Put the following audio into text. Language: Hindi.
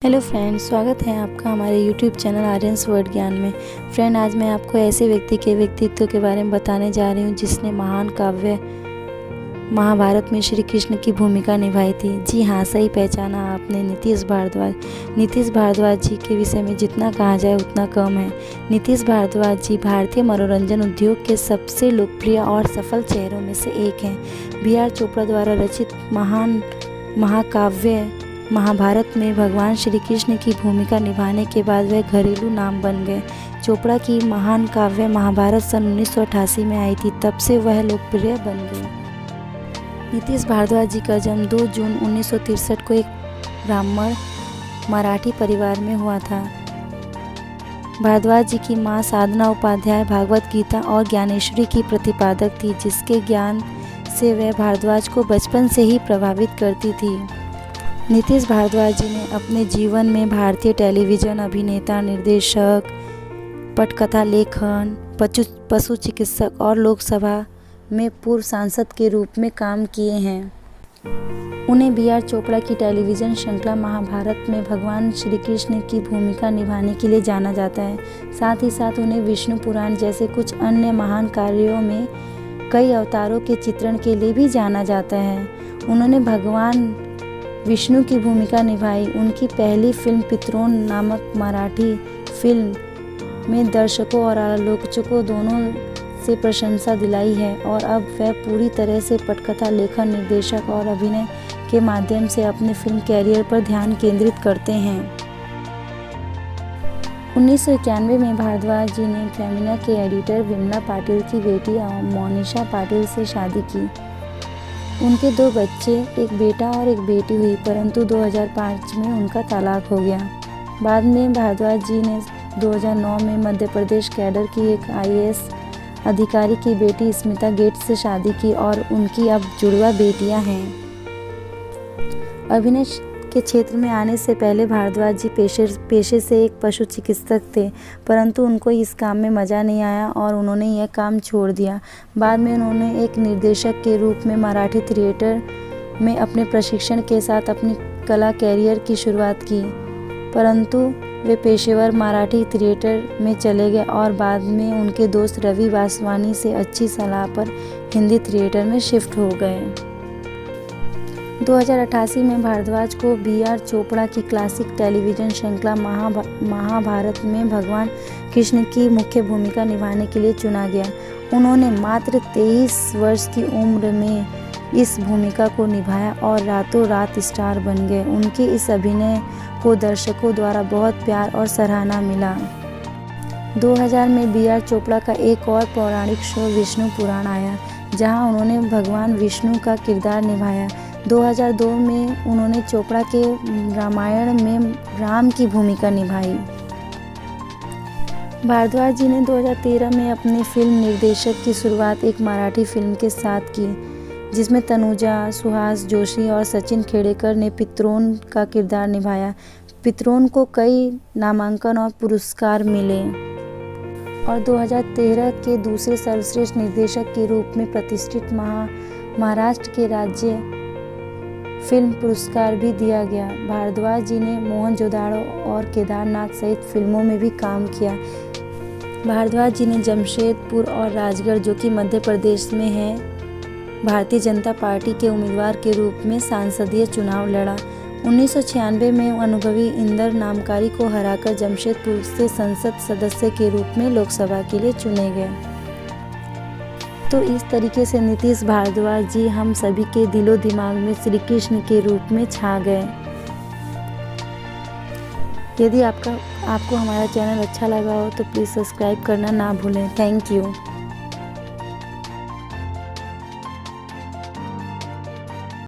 हेलो फ्रेंड, स्वागत है आपका हमारे यूट्यूब चैनल आर्यन्स वर्ड ज्ञान में। फ्रेंड, आज मैं आपको ऐसे व्यक्ति के व्यक्तित्व के बारे में बताने जा रही हूँ जिसने महान काव्य महाभारत में श्री कृष्ण की भूमिका निभाई थी। जी हाँ, सही पहचाना आपने, नीतीश भारद्वाज। नीतीश भारद्वाज जी के विषय में जितना कहा जाए उतना कम है। नीतीश भारद्वाज जी भारतीय मनोरंजन उद्योग के सबसे लोकप्रिय और सफल चेहरों में से एक हैं। बी.आर. चोपड़ा द्वारा रचित महान महाकाव्य महाभारत में भगवान श्री कृष्ण की भूमिका निभाने के बाद वह घरेलू नाम बन गए। चोपड़ा की महान काव्य महाभारत सन 1988 में आई थी, तब से वह लोकप्रिय बन गई। नीतीश भारद्वाज जी का जन्म 2 जून 1963 को एक ब्राह्मण मराठी परिवार में हुआ था। भारद्वाज जी की मां साधना उपाध्याय भागवत गीता और ज्ञानेश्वरी की प्रतिपादक थी, जिसके ज्ञान से वह भारद्वाज को बचपन से ही प्रभावित करती थी। नीतीश भारद्वाज जी ने अपने जीवन में भारतीय टेलीविज़न अभिनेता, निर्देशक, पटकथा लेखन, पशु चिकित्सक और लोकसभा में पूर्व सांसद के रूप में काम किए हैं। उन्हें बी.आर. चोपड़ा की टेलीविज़न श्रृंखला महाभारत में भगवान श्री कृष्ण की भूमिका निभाने के लिए जाना जाता है। साथ ही साथ उन्हें विष्णु पुराण जैसे कुछ अन्य महान कार्यों में कई अवतारों के चित्रण के लिए भी जाना जाता है। उन्होंने भगवान विष्णु की भूमिका निभाई। उनकी पहली फिल्म पितरोन नामक मराठी फिल्म में दर्शकों और आलोचकों दोनों से प्रशंसा दिलाई है, और अब वह पूरी तरह से पटकथा लेखन, निर्देशक और अभिनय के माध्यम से अपने फिल्म कैरियर पर ध्यान केंद्रित करते हैं। 1991 में भारद्वाज जी ने फेमिना के एडिटर विमला पाटिल की बेटी मोनिशा पाटिल से शादी की। उनके 2 बच्चे, एक बेटा और एक बेटी हुई, परंतु 2005 में उनका तलाक हो गया। बाद में भारद्वाज जी ने 2009 में मध्य प्रदेश कैडर की एक IAS अधिकारी की बेटी स्मिता गेट्स से शादी की और उनकी अब जुड़वा बेटियां हैं। अभिनय के क्षेत्र में आने से पहले भारद्वाज जी पेशे से एक पशु चिकित्सक थे, परंतु उनको इस काम में मज़ा नहीं आया और उन्होंने यह काम छोड़ दिया। बाद में उन्होंने एक निर्देशक के रूप में मराठी थिएटर में अपने प्रशिक्षण के साथ अपनी कला कैरियर की शुरुआत की, परंतु वे पेशेवर मराठी थिएटर में चले गए और बाद में उनके दोस्त रवि वासवानी से अच्छी सलाह पर हिंदी थिएटर में शिफ्ट हो गए। 2088 में भारद्वाज को बी.आर. चोपड़ा की क्लासिक टेलीविज़न श्रृंखला महाभारत में भगवान कृष्ण की मुख्य भूमिका निभाने के लिए चुना गया। उन्होंने मात्र 23 वर्ष की उम्र में इस भूमिका को निभाया और रातों रात स्टार बन गए। उनके इस अभिनय को दर्शकों द्वारा बहुत प्यार और सराहना मिला। 2000 में बी.आर. चोपड़ा का एक और पौराणिक शो विष्णु पुराण आया, जहां उन्होंने भगवान विष्णु का किरदार निभाया। 2002 में उन्होंने चोपड़ा के रामायण में राम की भूमिका निभाई। भारद्वाज जी ने 2013 में अपनी फिल्म निर्देशक की शुरुआत एक मराठी फिल्म के साथ की, जिसमें तनुजा, सुहास जोशी और सचिन खेड़ेकर ने पितरोन का किरदार निभाया। पितरोन को कई नामांकन और पुरस्कार मिले और 2013 के दूसरे सर्वश्रेष्ठ निर्देशक के रूप में प्रतिष्ठित महाराष्ट्र के राज्य फिल्म पुरस्कार भी दिया गया। भारद्वाज जी ने मोहनजोदाड़ो और केदारनाथ सहित फिल्मों में भी काम किया। भारद्वाज जी ने जमशेदपुर और राजगढ़, जो कि मध्य प्रदेश में है, भारतीय जनता पार्टी के उम्मीदवार के रूप में सांसदीय चुनाव लड़ा। 1996 में अनुभवी इंदर नामकारी को हराकर जमशेदपुर से संसद सदस्य के रूप में लोकसभा के लिए चुने गए। तो इस तरीके से नीतीश भारद्वाज जी हम सभी के दिलो दिमाग में श्री कृष्ण के रूप में छा गए। यदि आपको हमारा चैनल अच्छा लगा हो तो प्लीज़ सब्सक्राइब करना ना भूलें। Thank you.